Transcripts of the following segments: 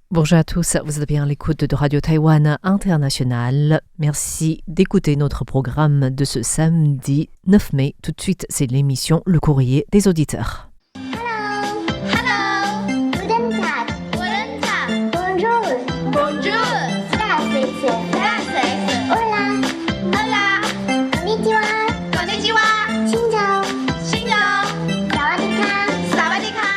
Bonjour à tous, vous êtes bien à l'écoute de Radio Taïwan International. Merci d'écouter notre programme de ce samedi 9 mai. Tout de suite, c'est l'émission Le Courrier des auditeurs. Hello. Hello. Guten Tag. Guten Tag. Bonjour. Bonjour. Здравствуйте. Здравствуйте. Hola. Hola. Konnichiwa. Konnichiwa. Xin chào. Xin chào. Sawadee-ka. Sawadee-ka.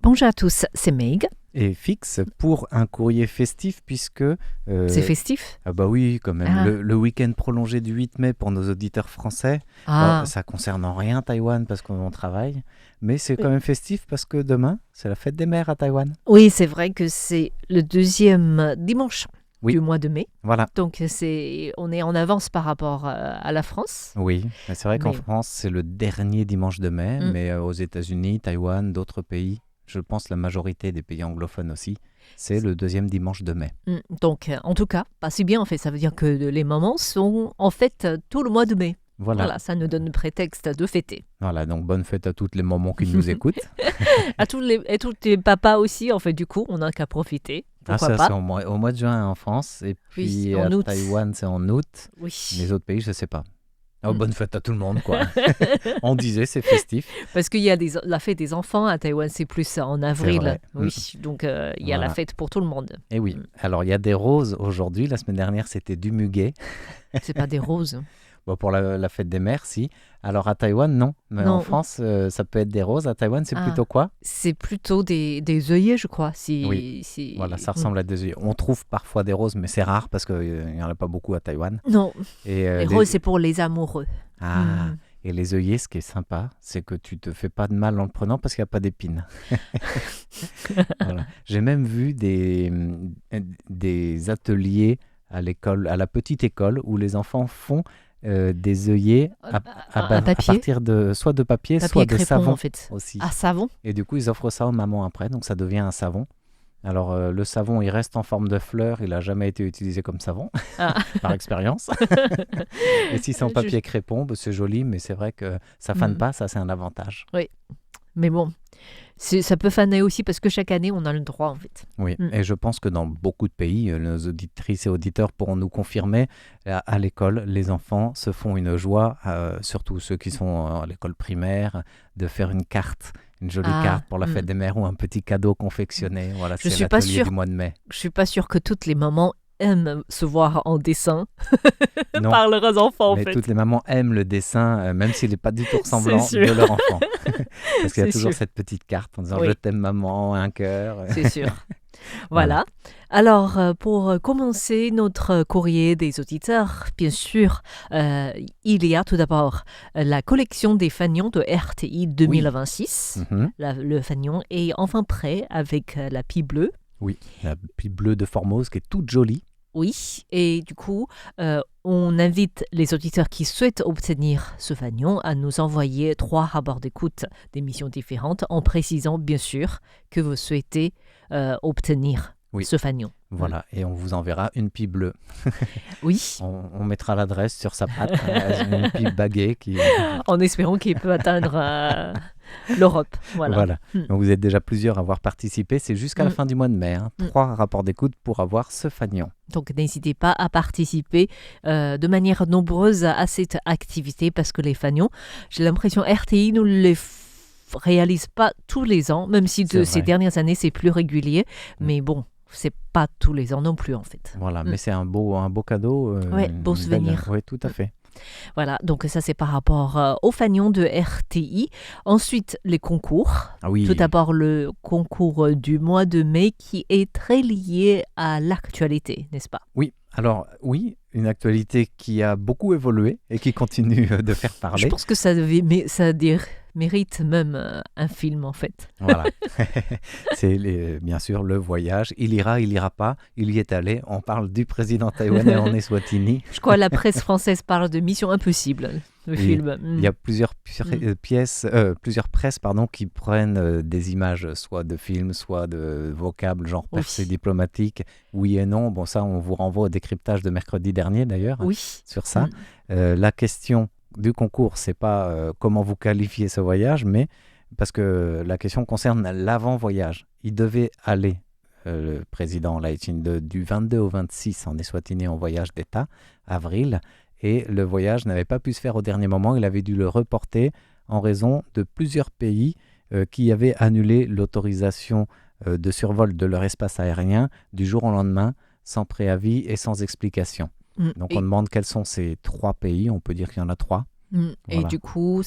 Bonjour à tous, c'est Meg. Et fixe pour un courrier festif puisque... C'est festif? Ah bah oui, quand même. Ah. Le week-end prolongé du 8 mai pour nos auditeurs français, ça concerne en rien Taïwan parce qu'on travaille, mais c'est quand même festif parce que demain, c'est la fête des mères à Taïwan. Oui, c'est vrai que c'est le deuxième dimanche du mois de mai. Voilà. Donc on est en avance par rapport à la France. Oui, mais c'est vrai qu'en France, c'est le dernier dimanche de mai, mais aux États-Unis, Taïwan, d'autres pays, je pense la majorité des pays anglophones aussi, c'est le deuxième dimanche de mai. Donc, en tout cas, pas si bien en fait. Ça veut dire que les mamans sont en fait tout le mois de mai. Voilà, ça nous donne prétexte de fêter. Voilà, donc bonne fête à toutes les mamans qui nous écoutent. À tous les papas aussi, en fait, du coup, on n'a qu'à profiter. Pourquoi pas. C'est au mois de juin en France, et puis à Taïwan, c'est en août. Oui. Les autres pays, je ne sais pas. Oh, bonne fête à tout le monde, quoi. On disait, c'est festif. Parce qu'il y a la fête des enfants à Taïwan, c'est plus en avril. Oui, donc il y a la fête pour tout le monde. Et oui. Alors, il y a des roses aujourd'hui. La semaine dernière, c'était du muguet. C'est pas des roses. Bon, pour la fête des mères, si. Alors, à Taïwan, non. Mais en France, ça peut être des roses. À Taïwan, c'est plutôt quoi? C'est plutôt des œillets, je crois. Voilà, ça ressemble à des œillets. On trouve parfois des roses, mais c'est rare parce qu'il n'y en a pas beaucoup à Taïwan. Non, et, les roses, c'est pour les amoureux. Et les œillets, ce qui est sympa, c'est que tu te fais pas de mal en le prenant parce qu'il n'y a pas d'épines. Voilà. J'ai même vu des ateliers à l'école, à la petite école, où les enfants font des œillets à partir de soit de papier soit de crépon, savon en fait. aussi. Ah, savon. Et du coup, ils offrent ça aux mamans après, donc ça devient un savon. Alors, le savon, il reste en forme de fleur, il n'a jamais été utilisé comme savon, par expérience. Et si c'est en papier crépon, c'est joli, mais c'est vrai que ça fane pas, ça c'est un avantage. Oui, mais bon, ça peut faner aussi parce que chaque année, on a le droit en fait. Oui, et je pense que dans beaucoup de pays, nos auditrices et auditeurs pourront nous confirmer, à l'école, les enfants se font une joie, surtout ceux qui sont à l'école primaire, de faire une carte. Une jolie carte pour la fête des mères ou un petit cadeau confectionné. Voilà, c'est l'atelier du mois de mai. Je ne suis pas sûre que toutes les mamans aiment se voir en dessin par leurs enfants. Mais toutes les mamans aiment le dessin, même s'il n'est pas du tout ressemblant de leur enfant. Parce qu'il y a toujours cette petite carte en disant « Je t'aime maman », un cœur. C'est sûr. Voilà. Alors, pour commencer notre courrier des auditeurs, bien sûr, il y a tout d'abord la collection des fanions de RTI 2026. Le fanion est enfin prêt avec la pie bleue. Oui, la pie bleue de Formose qui est toute jolie. Oui, et du coup, on invite les auditeurs qui souhaitent obtenir ce fanion à nous envoyer 3 rapports d'écoute d'émissions différentes en précisant bien sûr que vous souhaitez obtenir ce fanion. Voilà, et on vous enverra une pie bleue. Oui. On mettra l'adresse sur sa patte, une pie baguée. En espérant qu'il peut atteindre l'Europe. Voilà. Donc vous êtes déjà plusieurs à avoir participé. C'est jusqu'à la fin du mois de mai. 3 rapports d'écoute pour avoir ce fanion. Donc n'hésitez pas à participer de manière nombreuse à cette activité parce que les fanions, j'ai l'impression RTI nous les réalise pas tous les ans, même si ces dernières années c'est plus régulier. Mais bon, c'est pas tous les ans non plus en fait. Voilà, mais c'est un beau cadeau. Beau souvenir. Oui, tout à fait. Voilà, donc ça c'est par rapport au fanion de RTI. Ensuite, les concours. Tout d'abord, le concours du mois de mai qui est très lié à l'actualité, n'est-ce pas? Oui, alors une actualité qui a beaucoup évolué et qui continue de faire parler. Je pense que ça mérite même un film en fait. Voilà, c'est bien sûr le voyage. Il ira pas, il y est allé. On parle du président taïwanais en Eswatini. Je crois que la presse française parle de Mission Impossible, le film. Il y a plusieurs presses qui prennent des images, soit de films, soit de vocables, genre percée diplomatique, oui et non. Bon, ça, on vous renvoie au décryptage de mercredi dernier d'ailleurs, sur ça. La question du concours, c'est pas comment vous qualifiez ce voyage, mais parce que la question concerne l'avant-voyage. Il devait aller le président Lai Ching-te, du 22 au 26 en Eswatini en voyage d'État, avril, et le voyage n'avait pas pu se faire au dernier moment. Il avait dû le reporter en raison de plusieurs pays qui avaient annulé l'autorisation de survol de leur espace aérien du jour au lendemain, sans préavis et sans explication. Donc on demande quels sont ces 3 pays. On peut dire qu'il y en a 3. Et Voilà. du coup,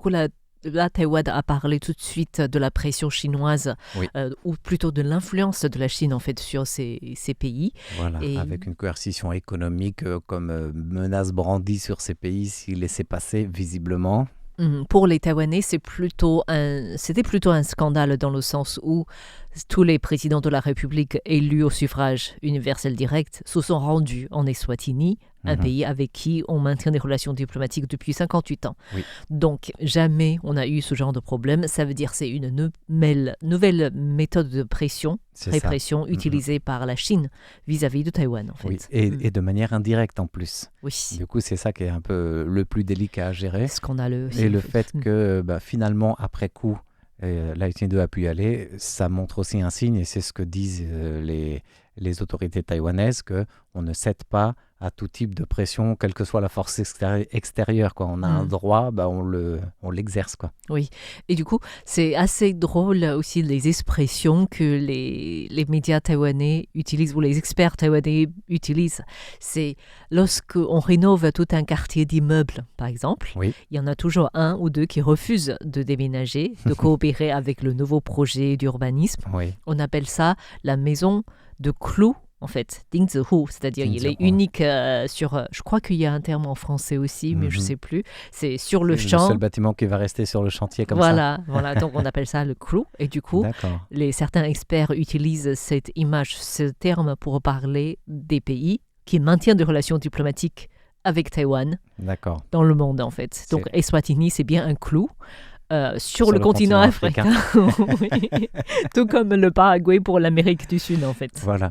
là, Taïwan a parlé tout de suite de la pression chinoise, Oui. ou plutôt de l'influence de la Chine en fait sur ces pays. Voilà, Et- avec une coercition économique comme menace brandie sur ces pays s'ils laissaient passer visiblement. Pour les Taïwanais, c'était plutôt un scandale dans le sens où tous les présidents de la République élus au suffrage universel direct se sont rendus en Eswatini, un pays avec qui on maintient des relations diplomatiques depuis 58 ans. Oui. Donc, jamais on a eu ce genre de problème. Ça veut dire que c'est une nouvelle méthode de C'est répression utilisée par la Chine vis-à-vis de Taïwan, en ça. Oui. fait. Et de manière indirecte en plus. Oui. Du coup, c'est ça qui est un peu le plus délicat à gérer. Scandaleux. Et le fait que finalement, après coup, Lai Ching-te a pu y aller, ça montre aussi un signe, et c'est ce que disent les autorités taïwanaises, qu'on ne cède pas à tout type de pression, quelle que soit la force extérieure. Quoi. On a un droit, on l'exerce. Quoi. Et du coup, c'est assez drôle aussi les expressions que les médias taïwanais utilisent ou les experts taïwanais utilisent. C'est lorsqu'on rénove tout un quartier d'immeubles, par exemple, Oui. il y en a toujours un ou deux qui refusent de déménager, de coopérer avec le nouveau projet d'urbanisme. Oui. On appelle ça la maison de clous. En fait, Dingzihu, c'est-à-dire il est Dingzihu. unique sur... je crois qu'il y a un terme en français aussi, mais je ne sais plus. C'est sur le C'est champ. le seul bâtiment qui va rester sur le chantier comme Voilà, donc on appelle ça le clou. Et du ça. coup, D'accord. certains experts utilisent cette image, ce terme pour parler des pays qui maintiennent des relations diplomatiques avec Taïwan D'accord. dans le monde en fait. Donc Eswatini, c'est bien un clou. Sur le continent africain, Oui. Tout comme le Paraguay pour l'Amérique du Sud en fait. Voilà.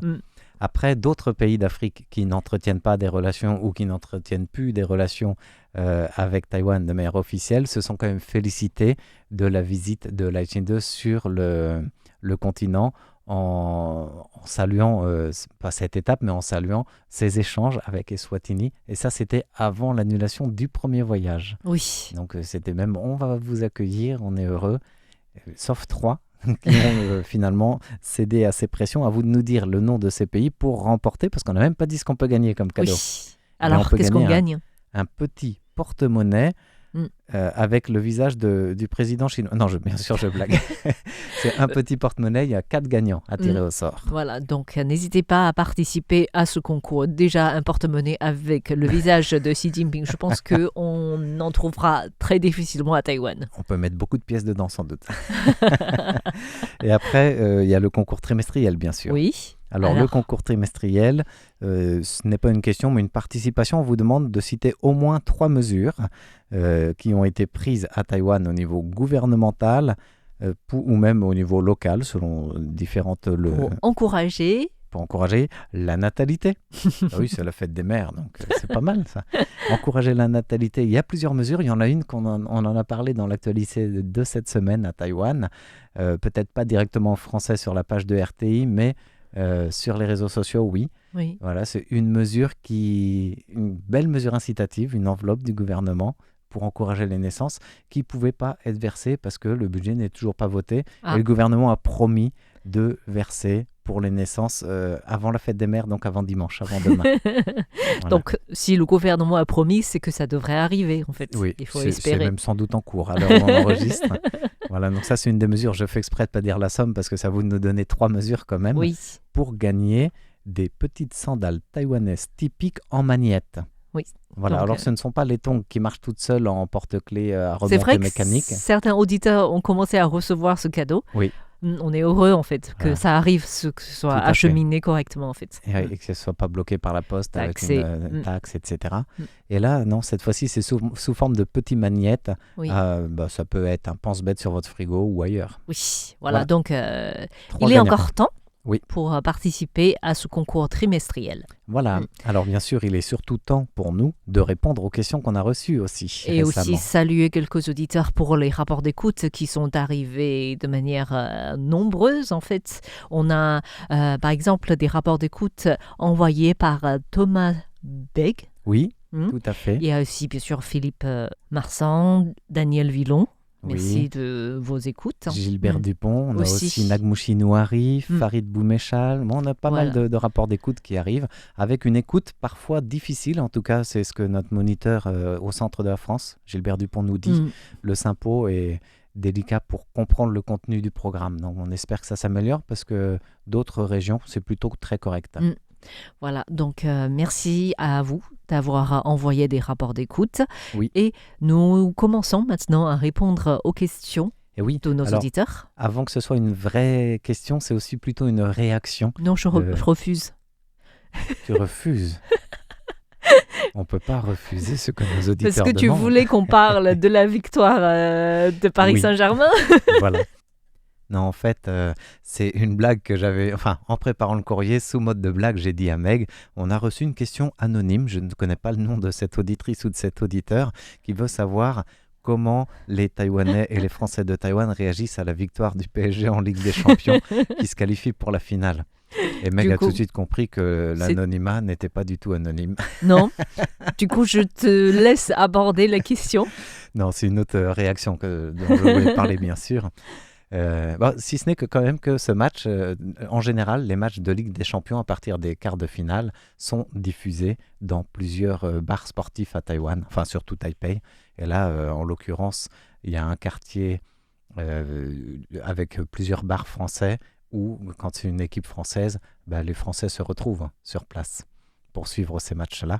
Après, d'autres pays d'Afrique qui n'entretiennent pas des relations ou qui n'entretiennent plus des relations avec Taïwan de manière officielle se sont quand même félicités de la visite de Lai Ching-te sur le continent en saluant, pas cette étape, mais en saluant ses échanges avec Eswatini. Et ça, c'était avant l'annulation du premier voyage. Oui. Donc, c'était même, on va vous accueillir, on est heureux, sauf 3 qui ont finalement cédé à ces pressions. À vous de nous dire le nom de ces pays pour remporter, parce qu'on n'a même pas dit ce qu'on peut gagner comme cadeau. Oui. Alors, on peut qu'est-ce qu'on gagner gagne un petit porte-monnaie avec le visage du président chinois. Non, bien sûr, je blague. C'est un petit porte-monnaie, il y a 4 gagnants à tirer au sort. Voilà, donc n'hésitez pas à participer à ce concours. Déjà, un porte-monnaie avec le visage de Xi Jinping, je pense qu'on en trouvera très difficilement à Taïwan. On peut mettre beaucoup de pièces dedans, sans doute. Et après, il y a le concours trimestriel, bien sûr. Oui. Alors, le concours trimestriel, ce n'est pas une question, mais une participation. On vous demande de citer au moins 3 mesures qui ont été prises à Taïwan au niveau gouvernemental ou même au niveau local, selon différentes... Pour encourager la natalité. Ah oui, c'est la fête des mères, donc c'est pas mal ça. Encourager la natalité. Il y a plusieurs mesures. Il y en a une on en a parlé dans l'actualité de cette semaine à Taïwan. Peut-être pas directement en français sur la page de RTI, mais sur les réseaux sociaux, oui. Voilà, c'est une belle mesure incitative, une enveloppe du gouvernement pour encourager les naissances qui ne pouvait pas être versée parce que le budget n'est toujours pas voté. Et le gouvernement a promis de verser pour les naissances avant la fête des mères, donc avant dimanche, avant demain. Voilà. Donc, si le gouvernement a promis, c'est que ça devrait arriver, en fait. Oui, il faut espérer. C'est même sans doute en cours, à l'heure où on enregistre. Voilà, donc ça, c'est une des mesures. Je fais exprès de ne pas dire la somme parce que ça vous nous donner 3 mesures quand même pour gagner des petites sandales taïwanaises typiques en magnette. Oui. Voilà, donc, alors ce ne sont pas les tongs qui marchent toutes seules en porte-clés à remontée mécanique. C'est vrai que certains auditeurs ont commencé à recevoir ce cadeau. Oui. On est heureux en fait que ça arrive, que ce soit acheminé correctement en fait. Et que ce ne soit pas bloqué par la poste avec une taxe, etc. Et là, non, cette fois-ci, c'est sous forme de petits magnettes. Oui. Ça peut être un pense-bête sur votre frigo ou ailleurs. Oui, voilà. Donc il est gagnants. encore temps. Oui. pour participer à ce concours trimestriel. Voilà. Alors bien sûr, il est surtout temps pour nous de répondre aux questions qu'on a reçues aussi Et récemment. aussi saluer quelques auditeurs pour les rapports d'écoute qui sont arrivés de manière nombreuse en fait. On a par exemple des rapports d'écoute envoyés par Thomas Beg. Oui, Hmm. tout à fait. Il y a aussi bien sûr Philippe Marsan, Daniel Villon. Merci Oui. de vos écoutes. Gilbert Dupont, on a Aussi. aussi Nagmouchi Nouari, Farid Boumechal. Bon, on a pas mal Voilà. de rapports d'écoute qui arrivent, avec une écoute parfois difficile. En tout cas, c'est ce que notre moniteur au centre de la France, Gilbert Dupont, nous dit. Le Simpo est délicat pour comprendre le contenu du programme. Donc, on espère que ça s'améliore parce que d'autres régions, c'est plutôt très correct. Voilà, donc merci à vous d'avoir envoyé des rapports d'écoute. Oui. Et nous commençons maintenant à répondre aux questions Et oui, de nos alors, auditeurs. avant que ce soit une vraie question, c'est aussi plutôt une réaction. Non, je refuse. Tu refuses. On ne peut pas refuser ce que nos auditeurs Parce que tu demandent. voulais qu'on parle de la victoire de Paris Oui. Saint-Germain. Voilà. Non, en fait, c'est une blague que j'avais... Enfin, en préparant le courrier, sous mode de blague, j'ai dit à Meg, on a reçu une question anonyme, je ne connais pas le nom de cette auditrice ou de cet auditeur, qui veut savoir comment les Taïwanais et les Français de Taïwan réagissent à la victoire du PSG en Ligue des Champions, qui se qualifie pour la finale. Et Meg Du a coup, tout de suite compris que l'anonymat n'était pas du tout anonyme. Non. Du coup, je te laisse aborder la question. Non, c'est une autre réaction dont je voulais parler, bien sûr. Si ce n'est que quand même que ce match, en général, les matchs de Ligue des Champions à partir des quarts de finale sont diffusés dans plusieurs bars sportifs à Taïwan, enfin surtout Taipei. Et là, en l'occurrence, il y a un quartier avec plusieurs bars français où, quand c'est une équipe française, les Français se retrouvent sur place pour suivre ces matchs-là.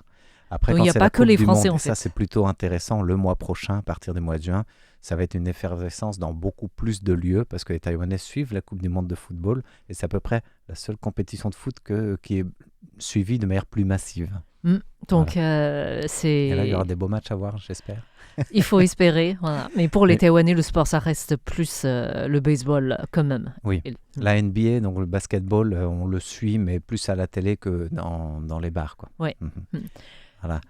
Après, Donc, il quand n'y a c'est pas la que Coupe les du Français, Monde, en et ça fait. c'est plutôt intéressant, le mois prochain, à partir du mois de juin, ça va être une effervescence dans beaucoup plus de lieux parce que les Taïwanais suivent la Coupe du Monde de football et c'est à peu près la seule compétition de foot qui est suivie de manière plus massive. Donc, Et là, il y aura des beaux matchs à voir, j'espère. il faut espérer. Voilà. Mais pour les Mais- Taïwanais, le sport, ça reste plus le baseball quand même. Oui. Et- La NBA, donc le basketball, on le suit, mais plus à la télé que dans les bars, quoi. Ouais. Mhm. Voilà.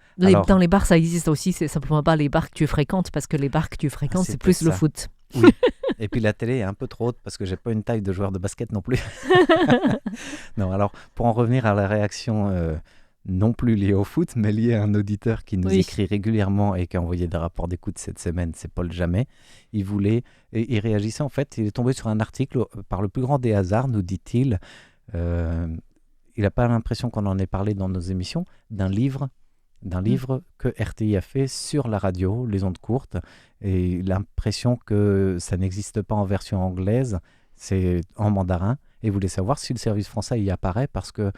Dans les bars, ça existe aussi. C'est simplement pas les bars que tu fréquentes parce que les bars que tu fréquentes, c'est c'est plus peut-être le ça. foot. Oui. Et puis la télé est un peu trop haute parce que j'ai pas une taille de joueur de basket non plus. Non, alors pour en revenir à la réaction non plus liée au foot, mais liée à un auditeur qui nous Oui. écrit régulièrement et qui a envoyé des rapports d'écoute cette semaine, c'est Paul Jamet. Il réagissait en fait, il est tombé sur un article par le plus grand des hasards, nous dit-il. Il n'a pas l'impression qu'on en ait parlé dans nos émissions, d'un livre que RTI a fait sur la radio, les ondes courtes, et l'impression que ça n'existe pas en version anglaise, c'est en mandarin, et voulait savoir si le service français y apparaît, parce que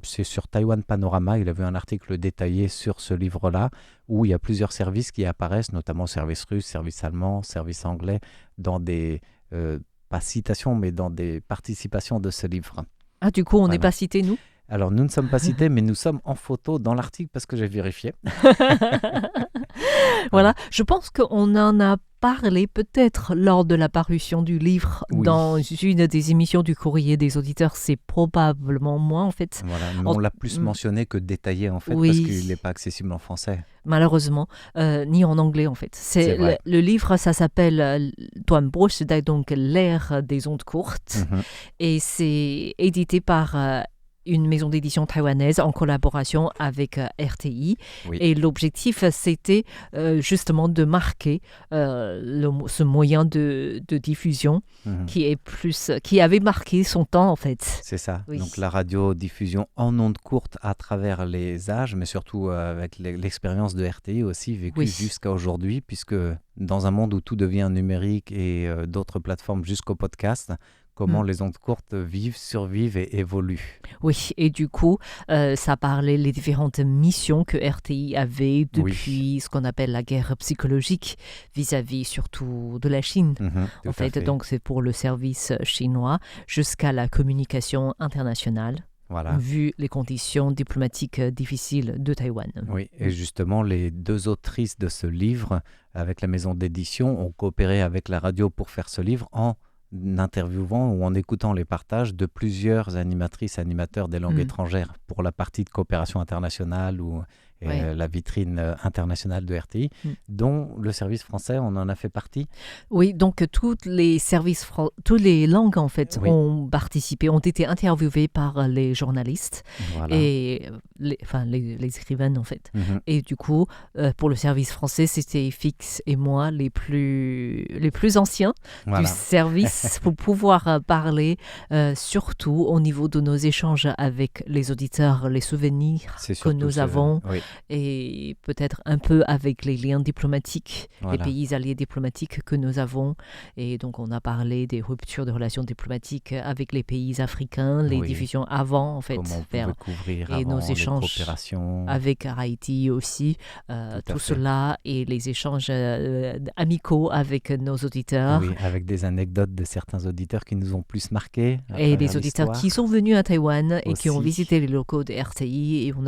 c'est sur Taïwan Panorama, il a vu un article détaillé sur ce livre-là, où il y a plusieurs services qui apparaissent, notamment service russe, service allemand, service anglais, dans des, pas citations, mais dans des participations de ce livre. Ah, du coup, on n'est Voilà. pas cités, nous. Alors, nous ne sommes pas cités, mais nous sommes en photo dans l'article parce que j'ai vérifié. Voilà, je pense qu'on en a parlé peut-être lors de la parution du livre Oui. dans une des émissions du Courrier des auditeurs. C'est probablement moi, en fait. Voilà, mais on l'a plus mentionné que détaillé, en fait, Oui. parce qu'il n'est pas accessible en français. Malheureusement, ni en anglais, en fait. C'est vrai. Le livre, ça s'appelle Tuan Bo Shidai, donc l'ère des ondes courtes. Mhm. Et c'est édité par une maison d'édition taïwanaise en collaboration avec RTI. Oui. Et l'objectif, c'était justement de marquer ce moyen de diffusion Mhm. qui avait marqué son temps, en fait. C'est ça. Oui. Donc la radiodiffusion en ondes courtes à travers les âges, mais surtout avec l'expérience de RTI aussi vécue Oui. jusqu'à aujourd'hui, puisque dans un monde où tout devient numérique et d'autres plateformes jusqu'au podcast, comment les ondes courtes vivent, survivent et évoluent. Oui, et du coup, ça parlait les différentes missions que RTI avait depuis ce qu'on appelle la guerre psychologique vis-à-vis surtout de la Chine. Mhm, tout En à fait, donc c'est pour le service chinois jusqu'à la communication internationale, Voilà. vu les conditions diplomatiques difficiles de Taïwan. Oui, et justement, les deux autrices de ce livre, avec la maison d'édition, ont coopéré avec la radio pour faire ce livre en interviewant ou en écoutant les partages de plusieurs animatrices, animateurs des langues Mm. étrangères pour la partie de coopération internationale ou la vitrine internationale de RTI, dont le service français, on en a fait partie. Oui, donc toutes les toutes les langues en fait Oui. ont participé, ont été interviewées par les journalistes Voilà. et les écrivaines en fait. Mhm. Et du coup, pour le service français, c'était Fix et moi les plus anciens Voilà. du service pour pouvoir parler surtout au niveau de nos échanges avec les auditeurs, les souvenirs C'est que surtout nous avons oui. et peut-être un peu avec les liens diplomatiques, les Voilà. pays alliés diplomatiques que nous avons. Et donc, on a parlé des ruptures de relations diplomatiques avec les pays africains, les Oui. diffusions avant, en fait, Comment on pouvait couvrir et avant nos les échanges coopérations. avec Haïti aussi, tout fait. cela et les échanges amicaux avec nos auditeurs. Oui, avec des anecdotes de certains auditeurs qui nous ont plus marqués. Et des auditeurs qui sont venus à Taïwan et qui ont Aussi. visité les locaux de RTI et on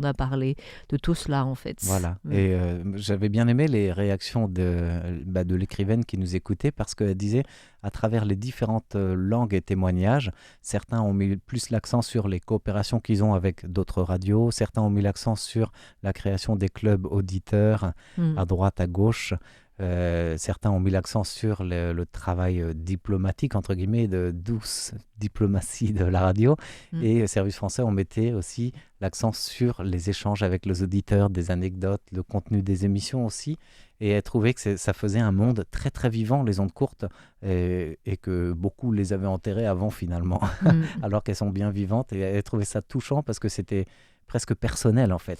a parlé de tout cela en fait. Voilà. Et j'avais bien aimé les réactions de l'écrivaine qui nous écoutait parce qu'elle disait, à travers les différentes langues et témoignages, certains ont mis plus l'accent sur les coopérations qu'ils ont avec d'autres radios, certains ont mis l'accent sur la création des clubs auditeurs à droite, à gauche. Certains ont mis l'accent sur le travail diplomatique, entre guillemets, de douce diplomatie de la radio. Et Service français, on mettait aussi l'accent sur les échanges avec les auditeurs, des anecdotes, le contenu des émissions aussi. Et elle trouvait que ça faisait un monde très très vivant, les ondes courtes, et que beaucoup les avaient enterrées avant finalement, alors qu'elles sont bien vivantes. Et elle trouvait ça touchant parce que c'était presque personnel en fait.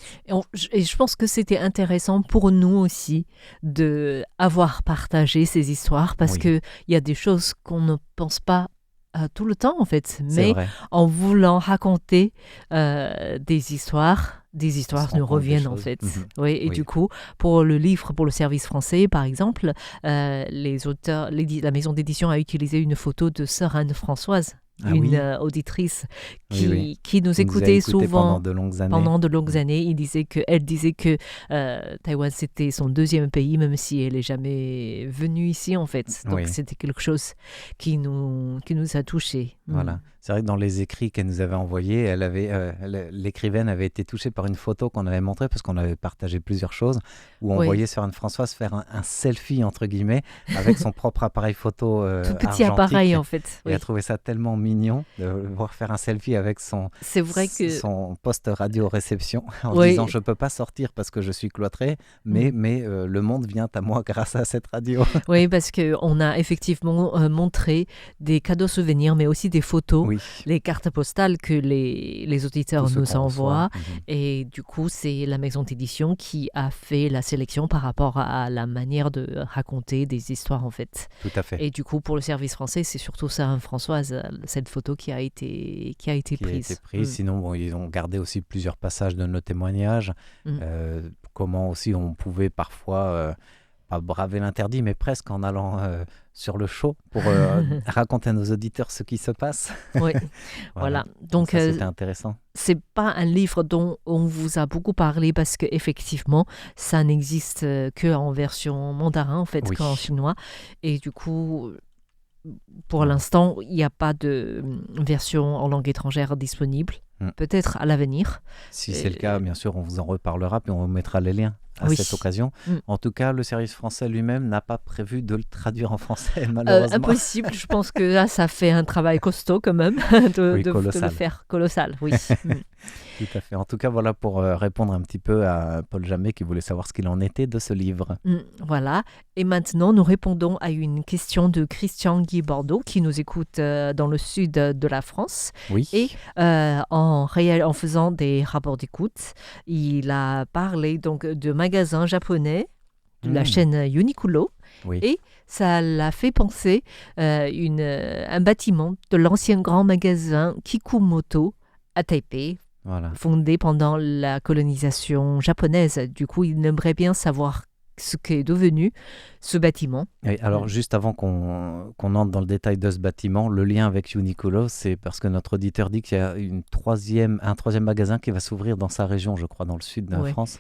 Et je pense que c'était intéressant pour nous aussi d'avoir partagé ces histoires parce qu'il y a des choses qu'on ne pense pas tout le temps en fait, mais en voulant raconter des histoires nous reviennent en fait. Oui, et du coup, pour le livre, pour le service français par exemple, les auteurs, la maison d'édition a utilisé une photo de sœur Anne-Françoise. Auditrice qui nous écoutait souvent pendant de longues années. Elle disait que Taïwan c'était son deuxième pays, même si elle n'est jamais venue ici en fait. Donc c'était quelque chose qui nous a touchés. Voilà. C'est vrai que dans les écrits qu'elle nous avait envoyés, l'écrivaine avait été touchée par une photo qu'on avait montrée parce qu'on avait partagé plusieurs choses où on voyait Sœur Anne-Françoise faire un selfie entre guillemets avec son propre appareil photo tout petit appareil en fait. Et elle trouvait ça tellement mignon de voir faire un selfie avec son poste radio réception en disant je peux pas sortir parce que je suis cloîtré, mais le monde vient à moi grâce à cette radio. Oui, parce qu'on a effectivement montré des cadeaux souvenirs, mais aussi des photos, les cartes postales que les auditeurs nous envoient. Et du coup, c'est la maison d'édition qui a fait la sélection par rapport à la manière de raconter des histoires en fait. Tout à fait. Et du coup, pour le service français, c'est surtout ça, Françoise, cette photo qui a été prise. Sinon, ils ont gardé aussi plusieurs passages de nos témoignages. Comment aussi on pouvait parfois, pas braver l'interdit, mais presque en allant sur le show pour raconter à nos auditeurs ce qui se passe. Oui, voilà. Donc, ça, c'était intéressant. C'est pas un livre dont on vous a beaucoup parlé parce qu'effectivement, ça n'existe qu'en version mandarin, en fait, qu'en chinois. Et du coup, pour l'instant, il n'y a pas de version en langue étrangère disponible. Peut-être à l'avenir. Si c'est le cas, bien sûr, on vous en reparlera puis on vous mettra les liens à cette occasion. En tout cas, le service français lui-même n'a pas prévu de le traduire en français, malheureusement. Impossible. Je pense que là, ça fait un travail costaud quand même de le faire. Colossal, oui. Tout à fait. En tout cas, voilà pour répondre un petit peu à Paul Jamet qui voulait savoir ce qu'il en était de ce livre. Voilà. Et maintenant, nous répondons à une question de Christian Guy Bordeaux qui nous écoute dans le sud de la France. Oui. Et en faisant des rapports d'écoute, il a parlé donc de magasins japonais de la chaîne Uniqlo. Et ça l'a fait penser un bâtiment de l'ancien grand magasin Kikumoto à Taipei. Voilà. Fondé pendant la colonisation japonaise. Du coup, il aimerait bien savoir ce qu'est devenu ce bâtiment. Et alors, juste avant qu'on entre dans le détail de ce bâtiment, le lien avec Uniqlo, c'est parce que notre auditeur dit qu'il y a un troisième magasin qui va s'ouvrir dans sa région, je crois, dans le sud de la France.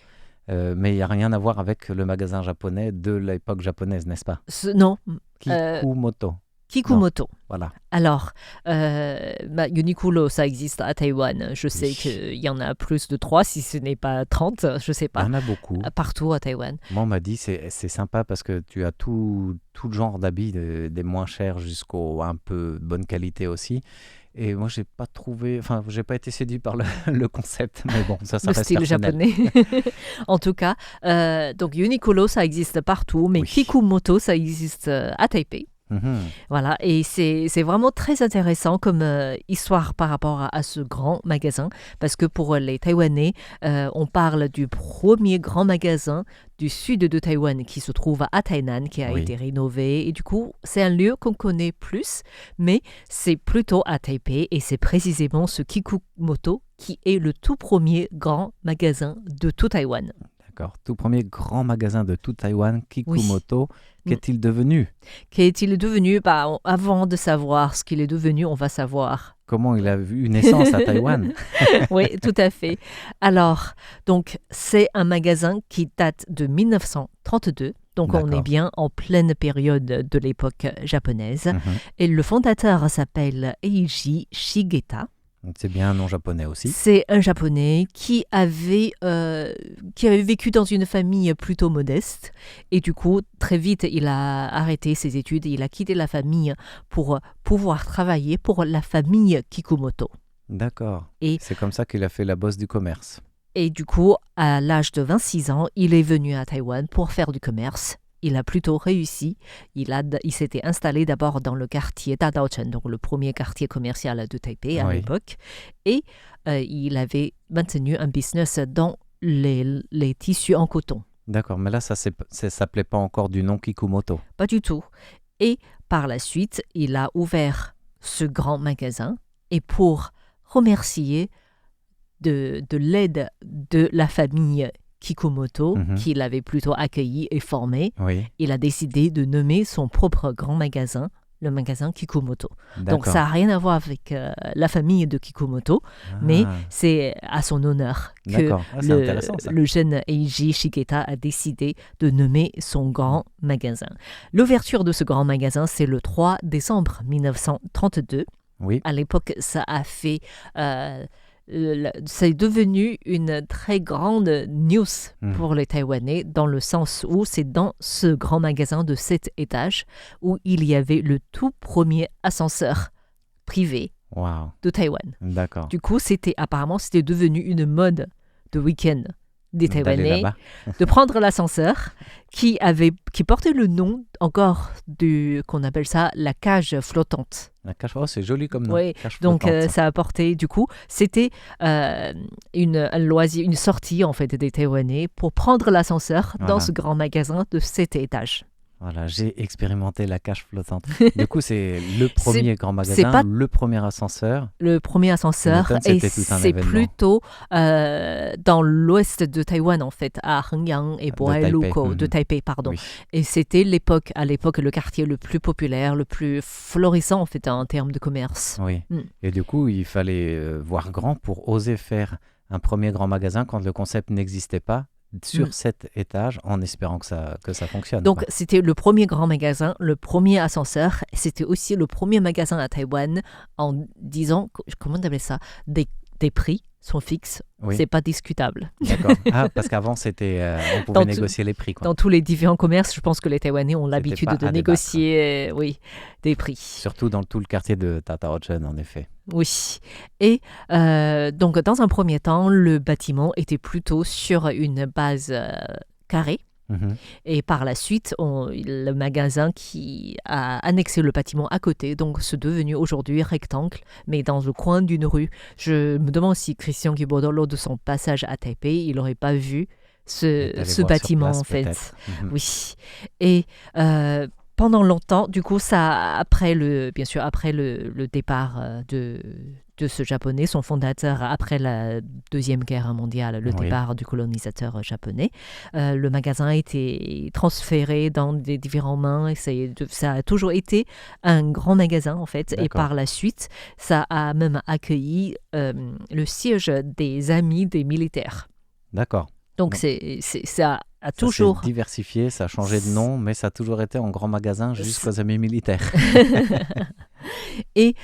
Mais il n'y a rien à voir avec le magasin japonais de l'époque japonaise, n'est-ce pas? Non. Kikumoto. Kikumoto. Voilà. Alors, Uniqlo, ça existe à Taïwan. Je sais qu'il y en a plus de 3, si ce n'est pas 30, je ne sais pas. Il y en a beaucoup. Partout à Taïwan. Moi, on m'a dit c'est sympa parce que tu as tout le genre d'habits, des moins chers jusqu'au un peu bonne qualité aussi. Et moi, j'ai pas été séduit par le concept, mais bon, ça le reste style personnel. japonais. En tout cas, donc Uniqlo, ça existe partout, mais Kikumoto, ça existe à Taipei. Voilà, et c'est vraiment très intéressant comme histoire par rapport à ce grand magasin, parce que pour les Taïwanais, on parle du premier grand magasin du sud de Taïwan qui se trouve à Tainan, qui a été rénové, et du coup, c'est un lieu qu'on connaît plus, mais c'est plutôt à Taipei, et c'est précisément ce Kikumoto qui est le tout premier grand magasin de tout Taïwan. D'accord, tout premier grand magasin de tout Taïwan, Kikumoto. Qu'est-il devenu? Qu'est-il devenu? Avant de savoir ce qu'il est devenu, on va savoir. Comment il a eu naissance à Taïwan? Oui, tout à fait. Alors, donc, c'est un magasin qui date de 1932. Donc, on est bien en pleine période de l'époque japonaise. Et le fondateur s'appelle Eiji Shigeta. C'est bien un nom japonais aussi. C'est un japonais qui avait vécu dans une famille plutôt modeste. Et du coup, très vite, il a arrêté ses études et il a quitté la famille pour pouvoir travailler pour la famille Kikumoto. D'accord. Et c'est comme ça qu'il a fait la bosse du commerce. Et du coup, à l'âge de 26 ans, il est venu à Taïwan pour faire du commerce. Il a plutôt réussi. Il s'était installé d'abord dans le quartier Dadaochen, donc le premier quartier commercial de Taipei à l'époque. Et il avait maintenu un business dans les tissus en coton. D'accord, mais là, ça s'appelait pas encore du nom Kikumoto. Pas du tout. Et par la suite, il a ouvert ce grand magasin. Et pour remercier de l'aide de la famille Kikumoto, qui l'avait plutôt accueilli et formé, il a décidé de nommer son propre grand magasin, le magasin Kikumoto. Donc ça n'a rien à voir avec la famille de Kikumoto, mais c'est à son honneur que le jeune Eiji Shigeta a décidé de nommer son grand magasin. L'ouverture de ce grand magasin, c'est le 3 décembre 1932. À l'époque, ça a fait... c'est devenu une très grande news pour les Taïwanais, dans le sens où c'est dans ce grand magasin de 7 étages où il y avait le tout premier ascenseur privé de Taïwan. D'accord. Du coup, apparemment, c'était devenu une mode de week-end des Taïwanais de prendre l'ascenseur qui portait le nom encore qu'on appelle ça la cage flottante. La cage flottante, c'est joli comme nom. Oui, donc ça a porté, du coup, c'était un loisir, une sortie en fait des Taïwanais pour prendre l'ascenseur dans ce grand magasin de 7 étages. Voilà, j'ai expérimenté la cage flottante. Du coup, c'est le premier grand magasin, le premier ascenseur. Le premier ascenseur, et c'est plutôt dans l'ouest de Taïwan, en fait, à Hengyang et Boai-Lukou, de Taipei, pardon. Et c'était à l'époque, le quartier le plus populaire, le plus florissant, en fait, en termes de commerce. Oui, et du coup, il fallait voir grand pour oser faire un premier grand magasin quand le concept n'existait pas. Sur 7 étages, en espérant que ça fonctionne. Donc, c'était le premier grand magasin, le premier ascenseur. C'était aussi le premier magasin à Taïwan en disant, comment on appelle ça, des prix sont fixes. C'est pas discutable. D'accord. Parce qu'avant, on pouvait négocier les prix. Dans tous les différents commerces, je pense que les Taïwanais ont l'habitude de négocier des prix. Surtout dans tout le quartier de Dadaochen, en effet. Oui. Et donc, dans un premier temps, le bâtiment était plutôt sur une base carrée. Et par la suite, le magasin qui a annexé le bâtiment à côté, donc c'est devenu aujourd'hui rectangle, mais dans le coin d'une rue. Je me demande si Christian Guibaudot, lors de son passage à Taipei, il n'aurait pas vu ce bâtiment, en fait. Oui. Et pendant longtemps, du coup, après le départ de ce Japonais, son fondateur, après la Deuxième Guerre mondiale, le départ du colonisateur japonais, le magasin a été transféré dans des différentes mains. Ça a toujours été un grand magasin, en fait. D'accord. Et par la suite, ça a même accueilli le siège des amis des militaires. D'accord. Donc, ça a Ça toujours. s'est diversifié, ça a changé de nom, mais ça a toujours été en grand magasin jusqu'aux amis militaires. Et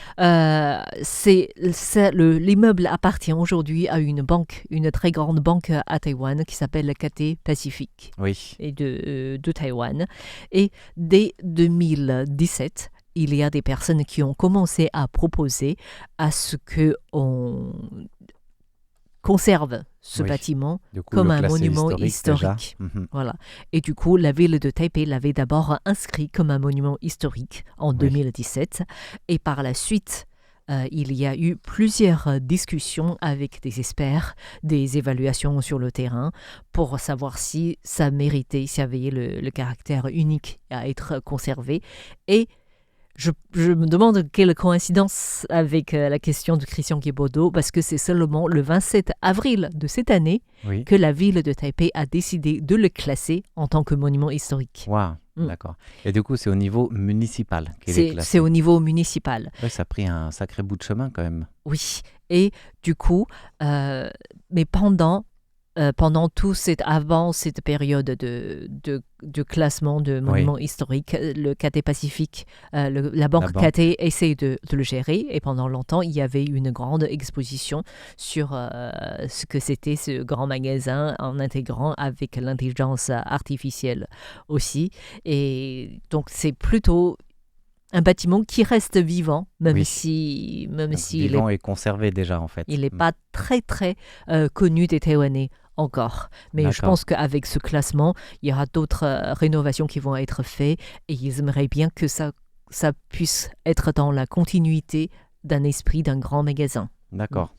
l'immeuble appartient aujourd'hui à une banque, une très grande banque à Taïwan qui s'appelle Cathay Pacific Oui, et de Taïwan. Et dès 2017, il y a des personnes qui ont commencé à proposer à ce qu'on conserve ce Oui. bâtiment du coup, comme le un classé monument déjà. historique. Mhm. Voilà. Et du coup, la ville de Taipei l'avait d'abord inscrit comme un monument historique en Oui. 2017. Et par la suite, il y a eu plusieurs discussions avec des experts, des évaluations sur le terrain pour savoir si ça méritait, s'il y avait le caractère unique à être conservé. Et je me demande quelle coïncidence avec la question de Christian Guébaudot, parce que c'est seulement le 27 avril de cette année Oui. que la ville de Taipei a décidé de le classer en tant que monument historique. Waouh, Mm. d'accord. Et du coup, c'est au niveau municipal qu'il est C'est classé. au niveau municipal. Oui, ça a pris un sacré bout de chemin quand même. Oui. Et du coup, mais avant cette période de classement de monuments historiques, le Cathay Pacific, la banque Cathay essaie de le gérer. Et pendant longtemps, il y avait une grande exposition sur ce que c'était ce grand magasin en intégrant avec l'intelligence artificielle aussi. Et donc, c'est plutôt un bâtiment qui reste vivant, même Oui. si Vivant et conservé déjà en fait. il n'est pas très très connu des Taïwanais encore. Mais je D'accord. pense qu'avec ce classement, il y aura d'autres rénovations qui vont être faites et ils aimeraient bien que ça puisse être dans la continuité d'un esprit d'un grand magasin. D'accord.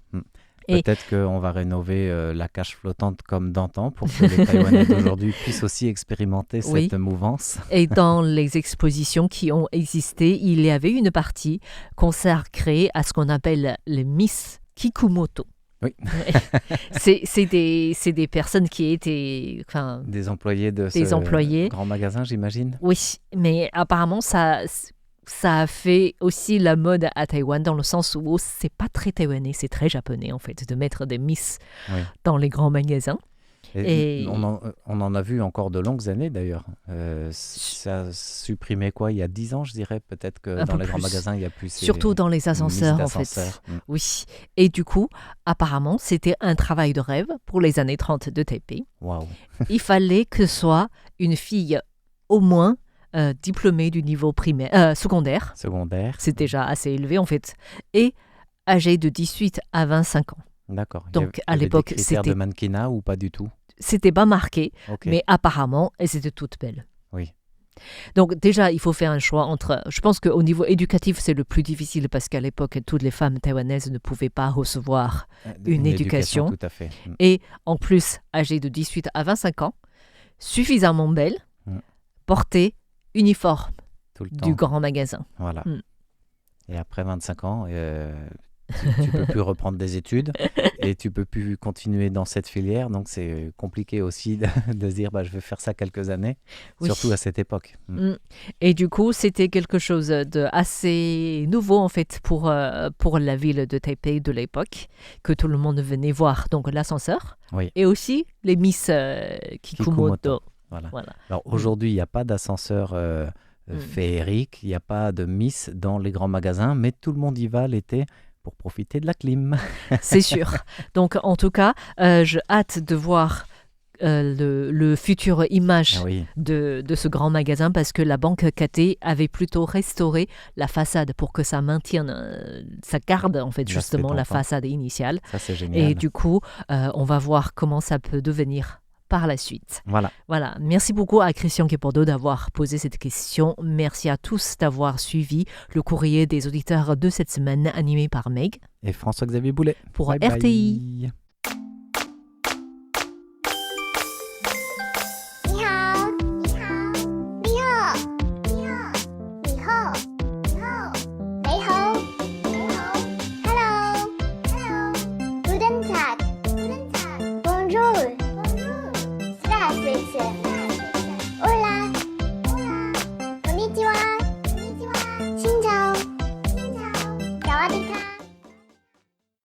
Et- Peut-être qu'on va rénover la cage flottante comme d'antan pour que les Taïwanais d'aujourd'hui puissent aussi expérimenter Oui. cette mouvance. Et dans les expositions qui ont existé, il y avait une partie consacrée à ce qu'on appelle les Miss Kikumoto. Oui. C'est des personnes qui étaient... Des employés de Des ce employés. grand magasin, j'imagine. Oui, mais apparemment, ça a fait aussi la mode à Taïwan dans le sens où c'est pas très taïwanais, c'est très japonais en fait, de mettre des miss Oui. dans les grands magasins. Et on en a vu encore de longues années d'ailleurs. Ça a supprimé quoi il y a 10 ans, je dirais. Peut-être que Un dans peu les grands plus. magasins, il n'y a plus ces Surtout dans les miss ascenseurs en fait. d'ascenseurs. Oui. Et du coup, apparemment, c'était un travail de rêve pour les années 30 de Taipei. Waouh. Il fallait que ce soit une fille au moins diplômée du niveau secondaire. Secondaire. C'est déjà assez élevé en fait. Et âgée de 18 à 25 ans. D'accord. Donc, Il y à avait l'époque, des critères de c'était- mannequinat ou pas du tout? C'était pas marqué, Ok. mais apparemment, elles étaient toutes belles. Oui. Donc déjà, il faut faire un choix entre... Je pense qu'au niveau éducatif, c'est le plus difficile parce qu'à l'époque, toutes les femmes taïwanaises ne pouvaient pas recevoir. Une éducation. Tout à fait. Et en plus, âgées de 18 à 25 ans, suffisamment belles, Mm. porter uniforme Tout le temps. du grand magasin. Voilà. Mm. Et après 25 ans, tu peux plus reprendre des études et tu peux plus continuer dans cette filière. Donc c'est compliqué aussi de se dire je vais faire ça quelques années, Oui. surtout à cette époque. Et du coup, c'était quelque chose de assez nouveau en fait pour la ville de Taipei de l'époque, que tout le monde venait voir. Donc l'ascenseur Oui. et aussi les Miss Kikumoto. Voilà. Voilà. Alors aujourd'hui, il n'y a pas d'ascenseur féerique, il n'y a pas de Miss dans les grands magasins, mais tout le monde y va l'été pour profiter de la clim. C'est sûr. Donc en tout cas, j'ai hâte de voir le futur image Ah oui, de ce grand magasin parce que la banque Cathay avait plutôt restauré la façade pour que ça maintienne, ça garde en fait L'aspect justement la d'antan. façade initiale. ça c'est génial. Et du coup, on va voir comment ça peut devenir par la suite. Voilà. Voilà, merci beaucoup à Christian Guébaudot d'avoir posé cette question. Merci à tous d'avoir suivi le courrier des auditeurs de cette semaine animé par Meg Et François-Xavier Boulet. pour Bye bye. RTI.